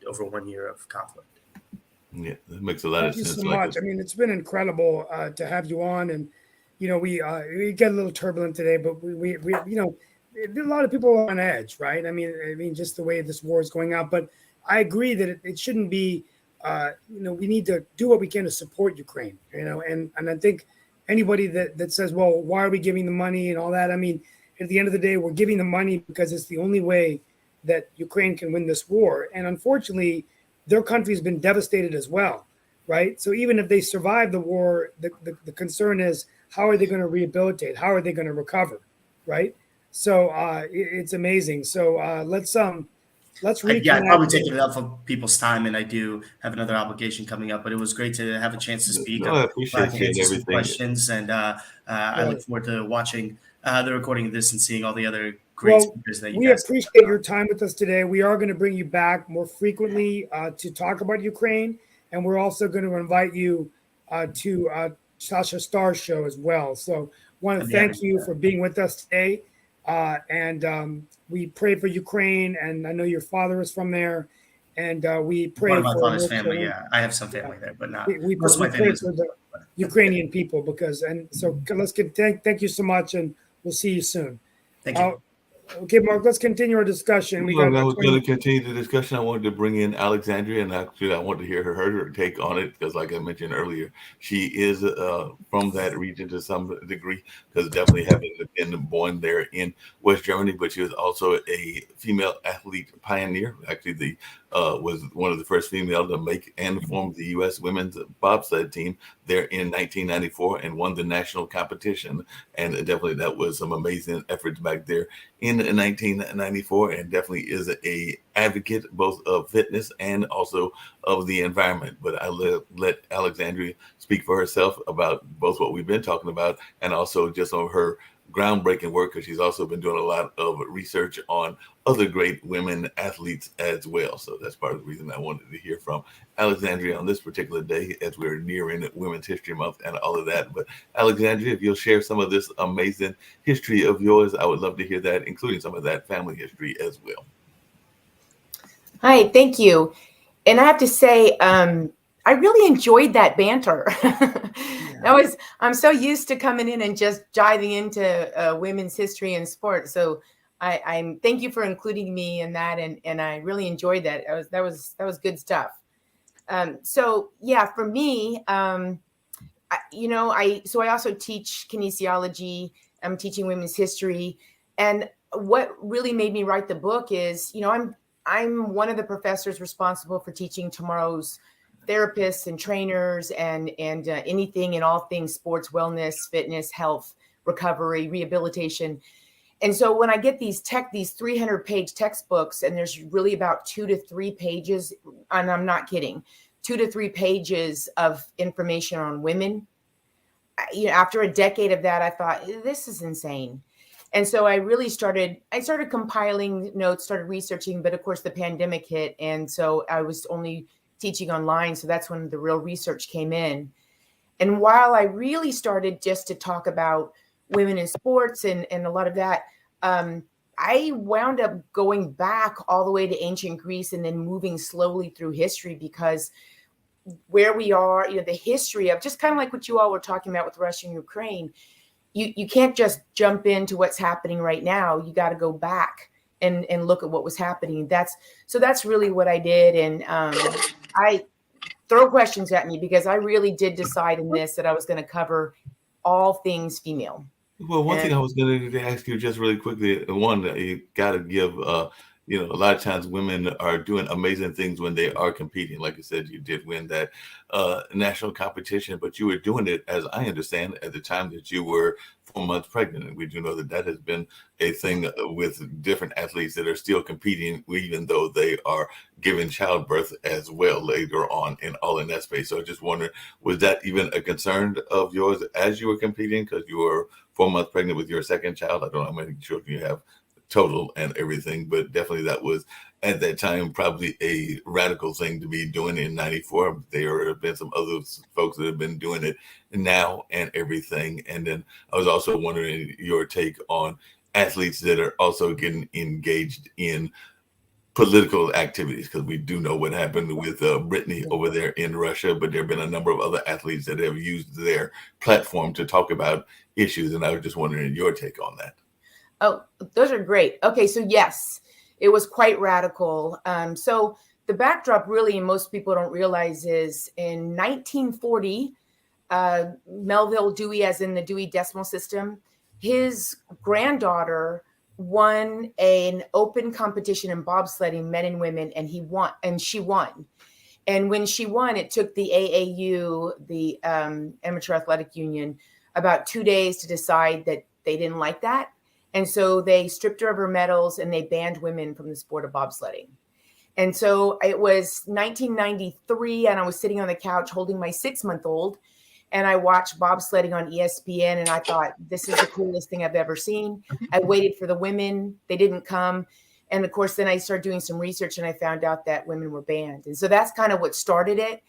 over 1 year of conflict. Yeah, that makes a lot of sense. Thank you so much. I mean, it's been incredible to have you on, and we get a little turbulent today, but we a lot of people are on edge, right? I mean, just the way this war is going out. But I agree that it shouldn't be. We need to do what we can to support Ukraine, and I think anybody that says, well, why are we giving the money and all that? I mean, at the end of the day, we're giving the money because it's the only way that Ukraine can win this war. And unfortunately, their country has been devastated as well, right? So even if they survive the war, the concern is, how are they going to rehabilitate? How are they going to recover, right? So it's amazing. So let's Yeah, I'd probably reconnect. taking enough of people's time, and I do have another obligation coming up. But it was great to have a chance to speak. No, I'm I glad appreciate to you and answer some everything. questions, and I look forward to watching the recording of this and seeing all the other great Well, speakers that you we guys. appreciate your time with us today. We are going to bring you back more frequently to talk about Ukraine, and we're also going to invite you to Sasha Star's show as well. So, want to I'd be happy thank to you do for being with us today, and we pray for Ukraine. And I know your father is from there, and we that. Part pray of my for father's North family, Carolina. yeah, I have some Yeah. family there, but not We most of my pray family is. for the Ukrainian people because, and so let's get thank you so much, and we'll see you soon. Thank you. Okay, Mark, let's continue our discussion. We got Well, I about was going 20. to continue the discussion. I wanted to bring in Alexandria, and actually, I wanted to hear her take on it because, like I mentioned earlier, she is from that region to some degree, because definitely having been born there in West Germany, but she was also a female athlete pioneer. Actually, the was one of the first female to make and form the U.S. women's bobsled team there in 1994 and won the national competition. And definitely, that was some amazing efforts back there in 1994, and definitely is a advocate both of fitness and also of the environment. But I let Alexandria speak for herself about both what we've been talking about and also just on her groundbreaking work, because she's also been doing a lot of research on other great women athletes as well. So that's part of the reason I wanted to hear from Alexandria on this particular day as we're nearing Women's History Month and all of that. But Alexandria, if you'll share some of this amazing history of yours, I would love to hear that, including some of that family history as well. Hi, thank you. And I have to say, I really enjoyed that banter. I'm so used to coming in and just diving into women's history and sport. So I'm thank you for including me in that, and I really enjoyed that. That was good stuff. So yeah, for me, I also teach kinesiology. I'm teaching women's history, and what really made me write the book is, I'm one of the professors responsible for teaching tomorrow's therapists and trainers and anything and all things sports, wellness, fitness, health, recovery, rehabilitation. And so when I get these 300-page textbooks, and there's really about 2 to 3 pages, and I'm not kidding, 2 to 3 pages of information on women. After a decade of that, I thought, this is insane. And so I started compiling notes, started researching, but of course the pandemic hit. And so I was only teaching online. So that's when the real research came in. And while I really started just to talk about women in sports and a lot of that, I wound up going back all the way to ancient Greece and then moving slowly through history, because where we are, the history of just kind of like what you all were talking about with Russia and Ukraine, you can't just jump into what's happening right now. You got to go back and look at what was happening. That's really what I did. And I throw questions at me, because I really did decide in this that I was going to cover all things female. Well, one thing I was going to ask you just really quickly, one, you got to give, a lot of times women are doing amazing things when they are competing. Like you said, you did win that national competition, but you were doing it, as I understand, at the time that you were 4 months pregnant. And we do know that has been a thing with different athletes that are still competing, even though they are giving childbirth as well later on in that space. So I just wonder, was that even a concern of yours as you were competing, because you were 4 months pregnant with your second child? I don't know how many children you have total and everything, but definitely that was at that time probably a radical thing to be doing in 94. There have been some other folks that have been doing it now and everything. And then I was also wondering your take on athletes that are also getting engaged in political activities, because we do know what happened with Brittany over there in Russia, but there have been a number of other athletes that have used their platform to talk about issues. And I was just wondering your take on that. Oh, those are great. Okay, so yes, it was quite radical. So the backdrop really, and most people don't realize, is in 1940, Melville Dewey, as in the Dewey Decimal System, his granddaughter won an open competition in bobsledding, men and women, and she won. And when she won, it took the AAU, the Amateur Athletic Union, about 2 days to decide that they didn't like that. And so they stripped her of her medals and they banned women from the sport of bobsledding. And so it was 1993, and I was sitting on the couch holding my 6-month-old, and I watched bobsledding on ESPN, and I thought, this is the coolest thing I've ever seen. I waited for the women. They didn't come. And of course, then I started doing some research, and I found out that women were banned. And so that's kind of what started it.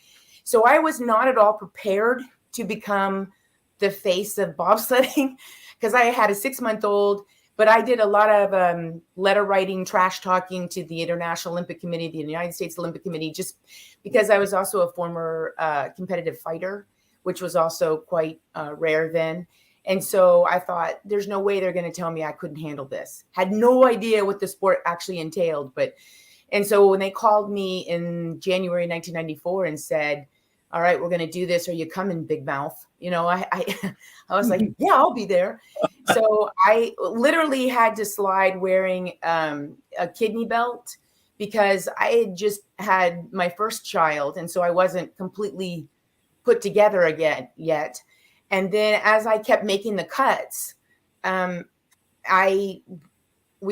So I was not at all prepared to become the face of bobsledding because I had a 6-month-old. But I did a lot of letter writing, trash talking to the International Olympic Committee, the United States Olympic Committee, just because I was also a former competitive fighter, which was also quite rare then. And so I thought, there's no way they're going to tell me I couldn't handle this. Had no idea what the sport actually entailed. And so when they called me in January 1994 and said, all right, we're going to do this. Are you coming, big mouth? You know, I was like, yeah, I'll be there. So I literally had to slide wearing a kidney belt because I had just had my first child. And so I wasn't completely put together again yet. And then as I kept making the cuts, we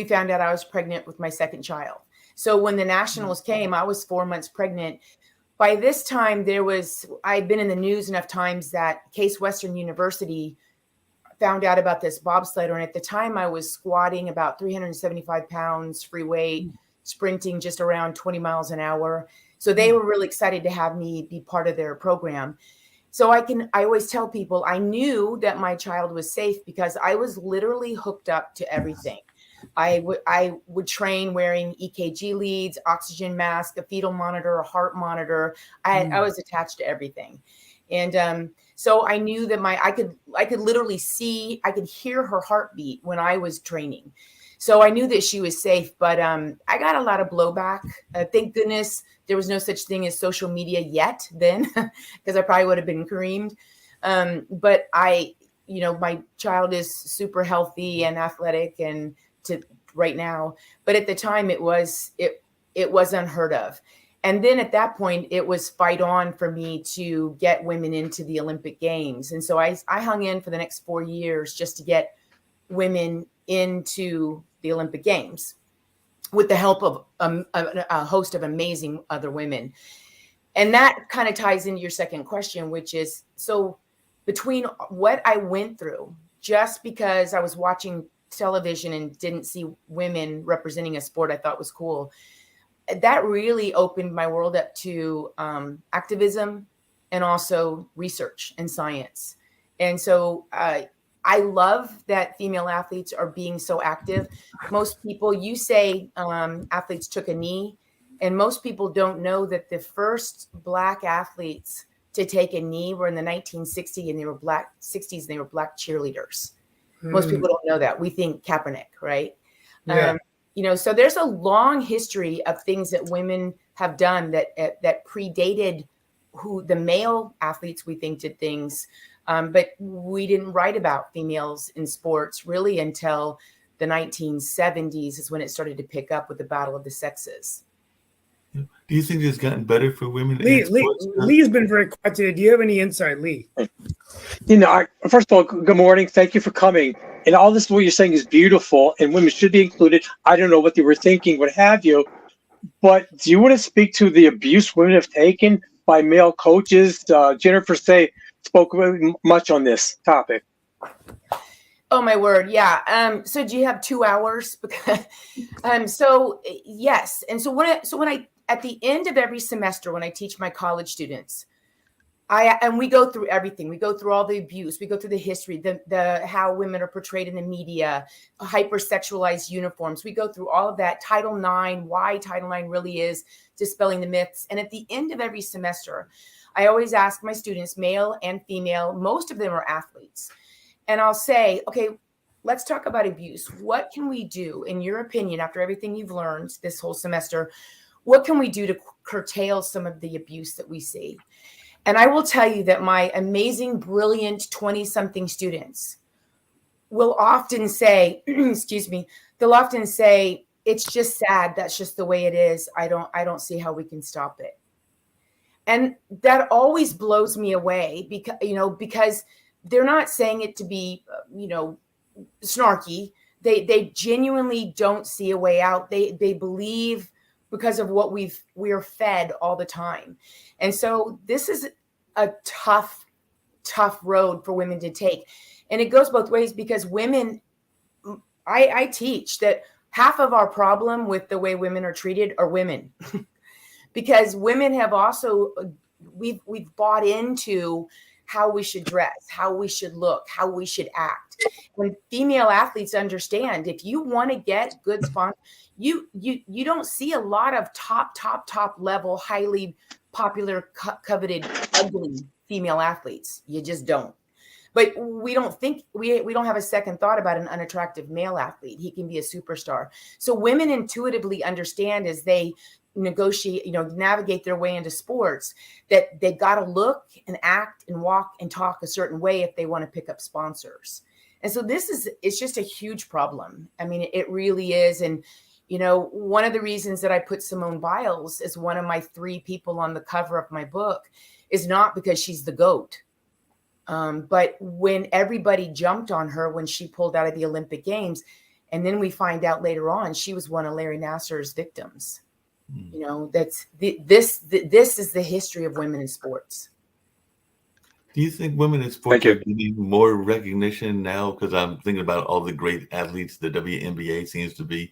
found out I was pregnant with my second child. So when the nationals came, I was 4 months pregnant. By this time, I'd been in the news enough times that Case Western University found out about this bobsledder. And at the time, I was squatting about 375 pounds, free weight, sprinting just around 20 miles an hour. So they were really excited to have me be part of their program. So I always tell people I knew that my child was safe because I was literally hooked up to everything. I would train wearing EKG leads, oxygen mask, a fetal monitor, a heart monitor. I was attached to everything. And so I knew that I could literally see, I could hear her heartbeat when I was training. So I knew that she was safe, but I got a lot of blowback. Thank goodness there was no such thing as social media yet then, because I probably would have been creamed. But my child is super healthy and athletic and to right now, but at the time it was unheard of. And then at that point it was fight on for me to get women into the Olympic Games. And so I hung in for the next 4 years just to get women into the Olympic Games with the help of a host of amazing other women. And that kind of ties into your second question, which is, so between what I went through just because I was watching television and didn't see women representing a sport I thought was cool, that really opened my world up to activism and also research and science. And so I love that female athletes are being so active. Most people, you say athletes took a knee, and most people don't know that the first Black athletes to take a knee were in the 1960s, and they were Black cheerleaders. Most people don't know that. We think Kaepernick, right? Yeah. So there's a long history of things that women have done that predated who the male athletes we think did things. But we didn't write about females in sports really until the 1970s is when it started to pick up with the Battle of the Sexes. Do you think it's gotten better for women? Lee's been very quiet today. Do you have any insight, Lee? First of all, good morning. Thank you for coming. And all this, what you're saying is beautiful, and women should be included. I don't know what they were thinking, what have you. But do you want to speak to the abuse women have taken by male coaches? Jennifer spoke much on this topic. Oh my word. Yeah. So do you have 2 hours? So yes. And so when I, at the end of every semester, when I teach my college students, we go through everything. We go through all the abuse. We go through the history, the how women are portrayed in the media, hypersexualized uniforms. We go through all of that. Title IX, why Title IX really is dispelling the myths. And at the end of every semester, I always ask my students, male and female, most of them are athletes. And I'll say, okay, let's talk about abuse. What can we do, in your opinion, after everything you've learned this whole semester, what can we do to curtail some of the abuse that we see? And I will tell you that my amazing, brilliant 20-something students will often say, they'll often say, it's just sad. That's just the way it is. I don't see how we can stop it. And that always blows me away because they're not saying it to be, snarky. They genuinely don't see a way out. They believe because of what we are fed all the time. And so this is a tough road for women to take. And it goes both ways, because women, I teach that half of our problem with the way women are treated are women. Because women have also, we've bought into how we should dress, how we should look, how we should act. When female athletes understand, if you want to get good sponsors, you don't see a lot of top level, highly popular, coveted, ugly female athletes. You just don't. But we don't think, we don't have a second thought about an unattractive male athlete. He can be a superstar. So women intuitively understand, as they negotiate, navigate their way into sports, that they got to look and act and walk and talk a certain way if they want to pick up sponsors. And so it's just a huge problem. I mean, it really is. And, one of the reasons that I put Simone Biles as one of my 3 people on the cover of my book is not because she's the GOAT. But when everybody jumped on her when she pulled out of the Olympic Games, and then we find out later on she was one of Larry Nassar's victims. That's this is the history of women in sports. Do you think women in sports are getting more recognition now? Because I'm thinking about all the great athletes. The WNBA seems to be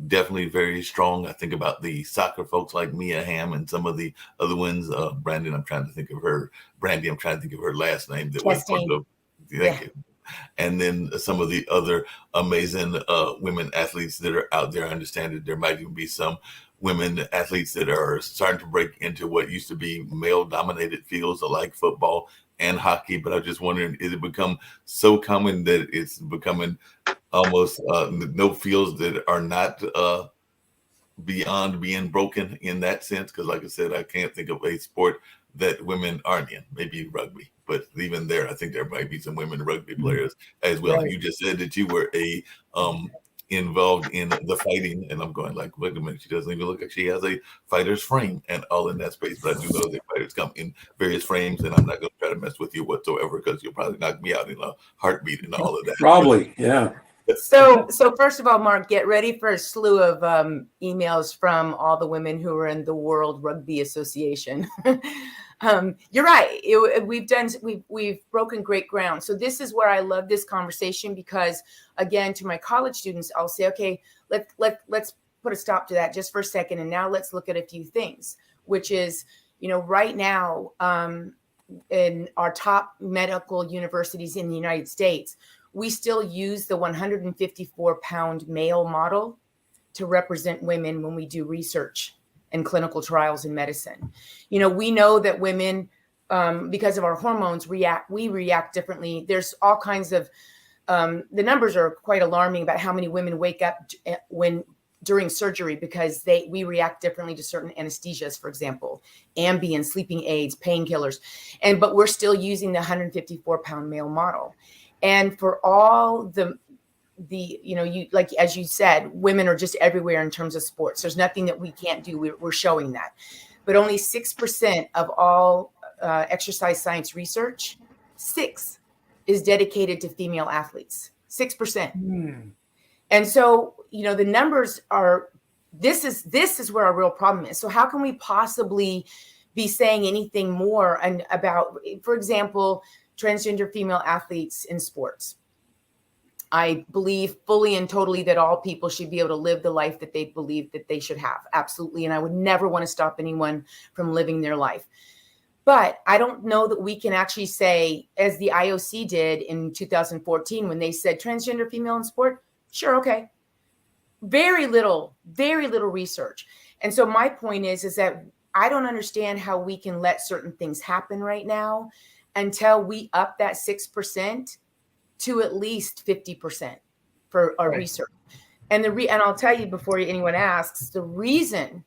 definitely very strong. I think about the soccer folks like Mia Hamm and some of the other ones. Brandy, I'm trying to think of her last name. Thank you. And then some of the other amazing women athletes that are out there. I understand that there might even be some women athletes that are starting to break into what used to be male-dominated fields like football and hockey. But I'm just wondering, is it become so common that it's becoming almost no fields that are not beyond being broken in that sense? Because like I said, I can't think of a sport that women aren't in, maybe rugby. But even there, I think there might be some women rugby players as well. Right. You just said that you were involved in the fighting, and I'm going like, wait a minute, she doesn't even look like she has a fighter's frame and all in that space. But I do know that fighters come in various frames, and I'm not going to try to mess with you whatsoever, because you'll probably knock me out in a heartbeat and all of that. Probably, yeah. So first of all, Mark, get ready for a slew of emails from all the women who are in the World Rugby Association. You're right. We've broken great ground. So this is where I love this conversation, because again, to my college students, I'll say, okay, let's put a stop to that just for a second. And now let's look at a few things, which is, right now in our top medical universities in the United States, we still use the 154-pound male model to represent women when we do research and clinical trials in medicine. We know that women, because of our hormones, we react differently. There's all kinds of, the numbers are quite alarming about how many women wake up during surgery because we react differently to certain anesthesias, for example, Ambien, sleeping aids, painkillers. But we're still using the 154-pound male model. And for all the like, as you said, women are just everywhere in terms of sports. There's nothing that we can't do. We're showing that. But only 6% of all exercise science research, 6 is dedicated to female athletes, 6%. And so, the numbers are, this is where our real problem is. So how can we possibly be saying anything more about, for example, transgender female athletes in sports? I believe fully and totally that all people should be able to live the life that they believe that they should have. Absolutely. And I would never want to stop anyone from living their life. But I don't know that we can actually say, as the IOC did in 2014, when they said transgender female in sport, sure, okay. Very little research. And so my point is that I don't understand how we can let certain things happen right now until we up that 6% to at least 50% for our research. And and I'll tell you before anyone asks, the reason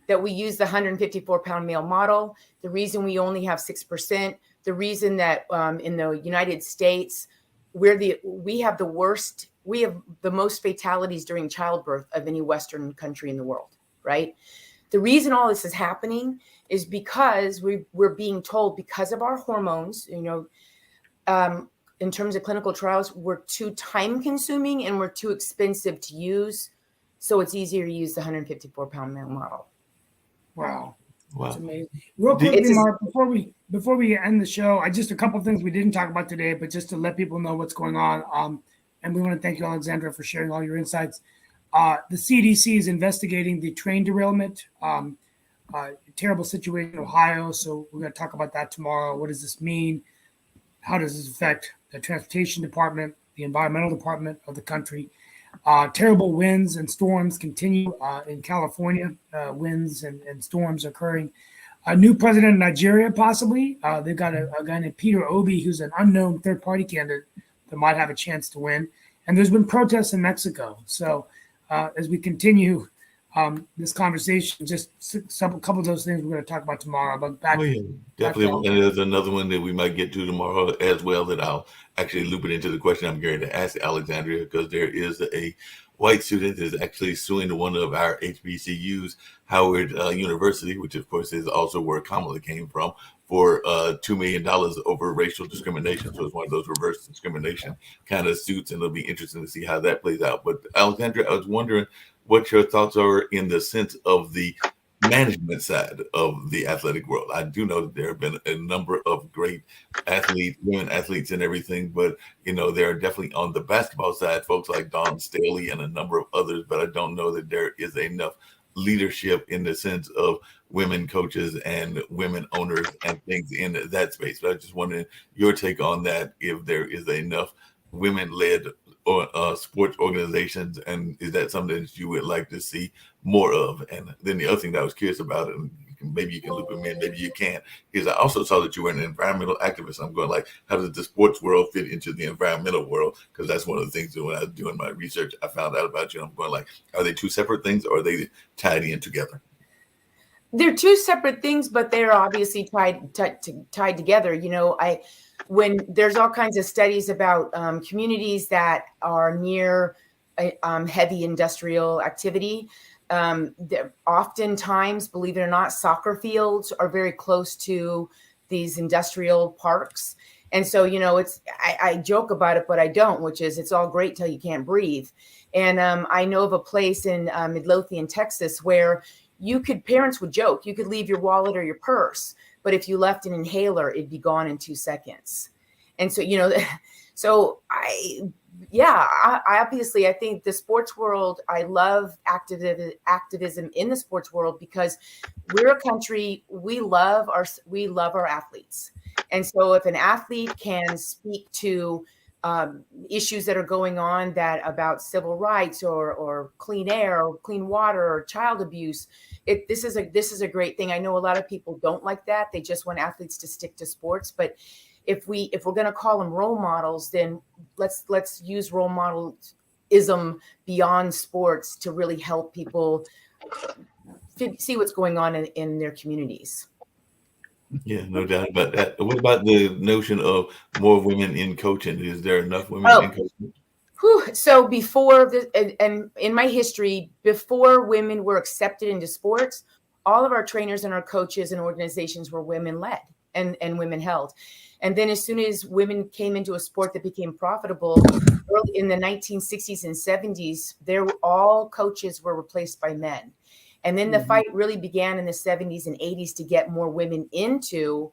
that we use the 154-pound male model, the reason we only have 6%, the reason that in the United States, we have the most fatalities during childbirth of any Western country in the world, right? The reason all this is happening is because we're being told, because of our hormones, in terms of clinical trials, were too time consuming and were too expensive to use. So it's easier to use the 154-pound male model. Wow. Wow. It's amazing. Real quickly, Mark, before we end the show, just a couple of things we didn't talk about today, but just to let people know what's going on. And we want to thank you, Alexandra, for sharing all your insights. The CDC is investigating the train derailment, terrible situation in Ohio. So we're going to talk about that tomorrow. What does this mean? How does this affect the transportation department, the environmental department of the country? Terrible winds and storms continue in California. Winds and storms occurring. A new president of Nigeria, possibly. They've got a guy named Peter Obi, who's an unknown third-party candidate that might have a chance to win. And there's been protests in Mexico. So as we continue this conversation, just a couple of those things we're going to talk about tomorrow. But back, definitely. And there's another one that we might get to tomorrow as well that I'll actually loop it into the question I'm going to ask Alexandria, because there is a white student that is actually suing one of our HBCUs, Howard University, which of course is also where Kamala came from, for $2 million over racial discrimination. So it's one of those reverse discrimination kind of suits, and it'll be interesting to see how that plays out. But Alexandria, I was wondering what your thoughts are in the sense of the management side of the athletic world. I do know that there have been a number of great athletes, women athletes and everything, but there are definitely on the basketball side, folks like Dawn Staley and a number of others, but I don't know that there is enough leadership in the sense of women coaches and women owners and things in that space. But I just wondering your take on that, if there is enough women-led sports organizations, and is that something that you would like to see more of? And then the other thing that I was curious about, and maybe you can loop them in, maybe you can't, is I also saw that you were an environmental activist. I'm going like, how does the sports world fit into the environmental world? Because that's one of the things that when I was doing my research, I found out about you. And I'm going like, are they two separate things, or are they tied in together? They're two separate things, but they're obviously tied together. When there's all kinds of studies about communities that are near heavy industrial activity, oftentimes, believe it or not, soccer fields are very close to these industrial parks. And so, I joke about it, but I don't, which is it's all great till you can't breathe. And I know of a place in Midlothian, Texas, where parents would joke, you could leave your wallet or your purse, but if you left an inhaler, it'd be gone in 2 seconds. And so, I obviously, I think the sports world, I love activism in the sports world, because we're a country, we love our athletes. And so if an athlete can speak to issues that are going on about civil rights or clean air or clean water or child abuse, this is a great thing. I know a lot of people don't like that. They just want athletes to stick to sports. But if we're going to call them role models, then let's use role modelism beyond sports to really help people see what's going on in their communities. Yeah, no doubt about that. What about the notion of more women in coaching? Is there enough women in coaching? So before and in my history, before women were accepted into sports, all of our trainers and our coaches and organizations were women led and women held. And then as soon as women came into a sport that became profitable, early in the 1960s and 70s, all coaches were replaced by men. And then the fight really began in the 70s and 80s to get more women into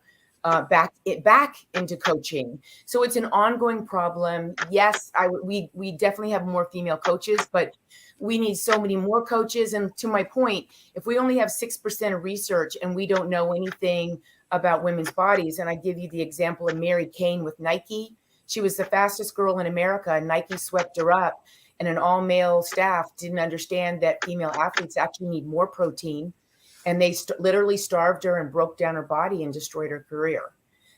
back into coaching. So it's an ongoing problem. Yes, we definitely have more female coaches, but we need so many more coaches. And to my point, if we only have 6% of research and we don't know anything about women's bodies, and I give you the example of Mary Kane with Nike. She was the fastest girl in America, and Nike swept her up. And an all-male staff didn't understand that female athletes actually need more protein. And they literally starved her and broke down her body and destroyed her career.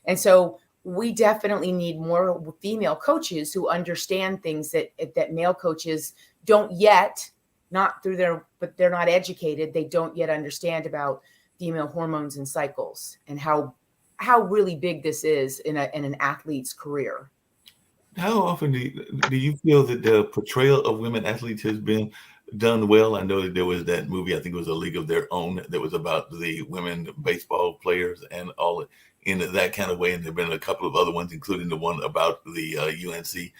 And so we definitely need more female coaches who understand things that male coaches don't yet, but they're not educated. They don't yet understand about female hormones and cycles and how really big this is in an athlete's career. How often do you feel that the portrayal of women athletes has been done well? I know that there was that movie, I think it was A League of Their Own, that was about the women baseball players and all in that kind of way. And there have been a couple of other ones, including the one about the UNC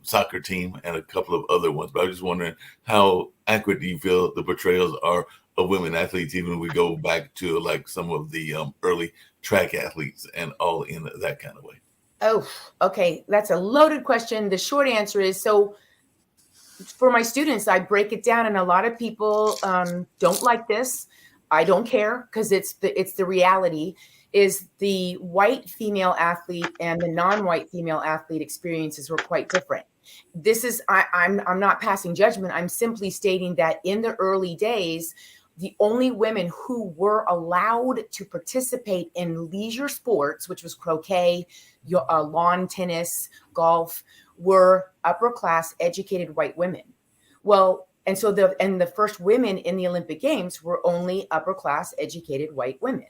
soccer team and a couple of other ones. But I was just wondering, how accurate do you feel the portrayals are of women athletes, even if we go back to like some of the early track athletes and all in that kind of way? Oh, okay. That's a loaded question. The short answer is, so for my students, I break it down, and a lot of people don't like this. I don't care, because it's the reality. Is the white female athlete and the non-white female athlete experiences were quite different. This is I'm not passing judgment. I'm simply stating that in the early days, the only women who were allowed to participate in leisure sports, which was croquet, lawn tennis, golf, were upper class educated white women. Well, and so the first women in the Olympic Games were only upper class educated white women.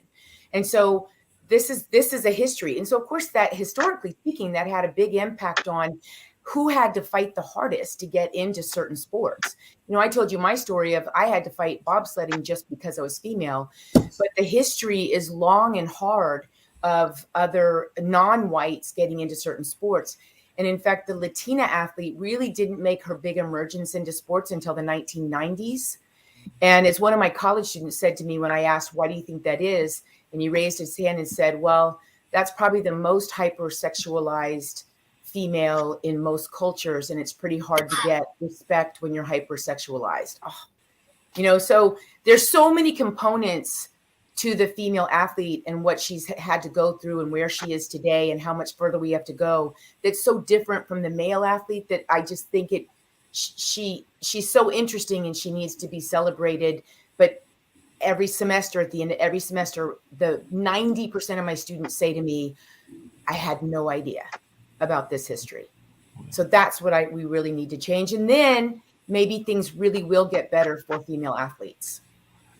And so this is a history. And so of course, that historically speaking, that had a big impact on who had to fight the hardest to get into certain sports. You know, I told you my story of I had to fight bobsledding just because I was female, but the history is long and hard of other non-whites getting into certain sports. And in fact, the Latina athlete really didn't make her big emergence into sports until the 1990s. And as one of my college students said to me when I asked, why do you think that is? And he raised his hand and said, well, that's probably the most hypersexualized female in most cultures, and it's pretty hard to get respect when you're hypersexualized. Oh, you know, so there's so many components to the female athlete and what she's had to go through and where she is today and how much further we have to go. That's so different from the male athlete that I just think she's so interesting and she needs to be celebrated. But every semester, at the end of every semester, the 90% of my students say to me, I had no idea about this history. So that's what we really need to change. And then maybe things really will get better for female athletes.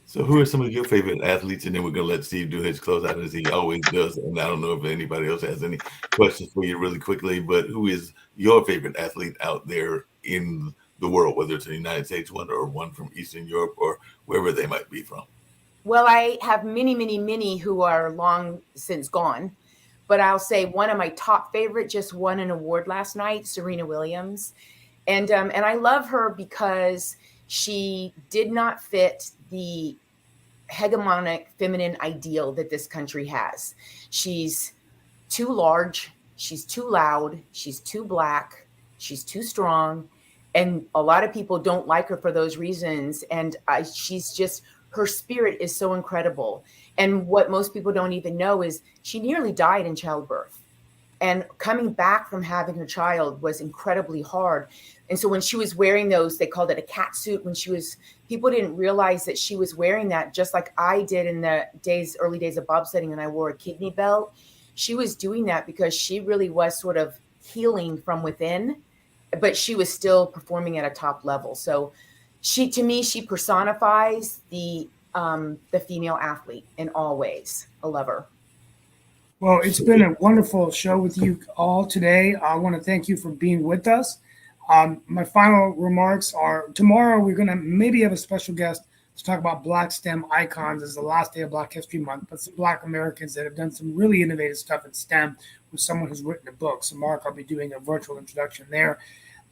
So who are some of your favorite athletes? And then we're going to let Steve do his closeout as he always does. And I don't know if anybody else has any questions for you really quickly, but who is your favorite athlete out there in the world, whether it's in the United States one or one from Eastern Europe or wherever they might be from? Well, I have many who are long since gone. But I'll say one of my top favorite just won an award last night, Serena Williams. And I love her because she did not fit the hegemonic feminine ideal that this country has. She's too large, she's too loud, she's too black, she's too strong. And a lot of people don't like her for those reasons. And she's just, her spirit is so incredible. And what most people don't even know is she nearly died in childbirth. And coming back from having her child was incredibly hard. And so when she was wearing those, they called it a cat suit. People didn't realize that she was wearing that, just like I did in the early days of bobsledding, and I wore a kidney belt. She was doing that because she really was sort of healing from within, but she was still performing at a top level. So to me, she personifies the female athlete in all ways. I love her. Well, it's been a wonderful show with you all today. I want to thank you for being with us. My final remarks are tomorrow we're going to maybe have a special guest to talk about Black STEM icons. It's the last day of Black History Month, but some Black Americans that have done some really innovative stuff in STEM with someone who's written a book. So Mark, I'll be doing a virtual introduction there.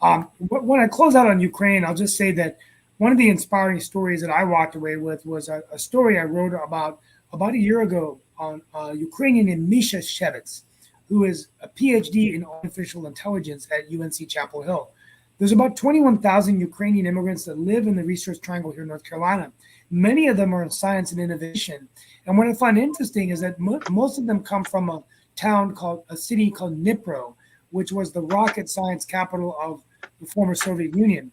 When I close out on Ukraine, I'll just say that one of the inspiring stories that I walked away with was a story I wrote about a year ago on a Ukrainian named Misha Shevets, who is a PhD in artificial intelligence at UNC Chapel Hill. There's about 21,000 Ukrainian immigrants that live in the Research Triangle here in North Carolina. Many of them are in science and innovation. And what I find interesting is that most of them come from a city called Dnipro, which was the rocket science capital of the former Soviet Union.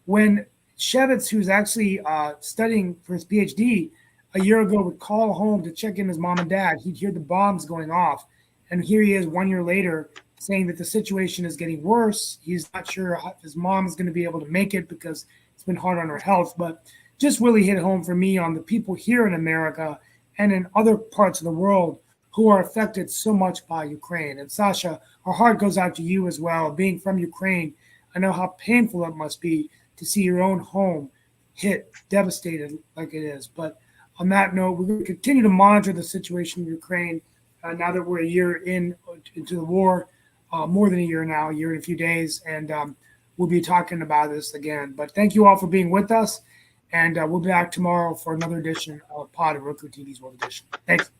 When Shevets, who's actually studying for his PhD, a year ago would call home to check in his mom and dad, he'd hear the bombs going off. And here he is 1 year later saying that the situation is getting worse. He's not sure if his mom is going to be able to make it because it's been hard on her health. But just really hit home for me on the people here in America and in other parts of the world who are affected so much by Ukraine. And Sasha, our heart goes out to you as well. Being from Ukraine, I know how painful it must be to see your own home hit, devastated like it is. But on that note, we're going to continue to monitor the situation in Ukraine. now that we're a year into the war, more than a year now, a year and a few days, and we'll be talking about this again. But thank you all for being with us, and we'll be back tomorrow for another edition of Pod and Roku TV's World Edition. Thanks.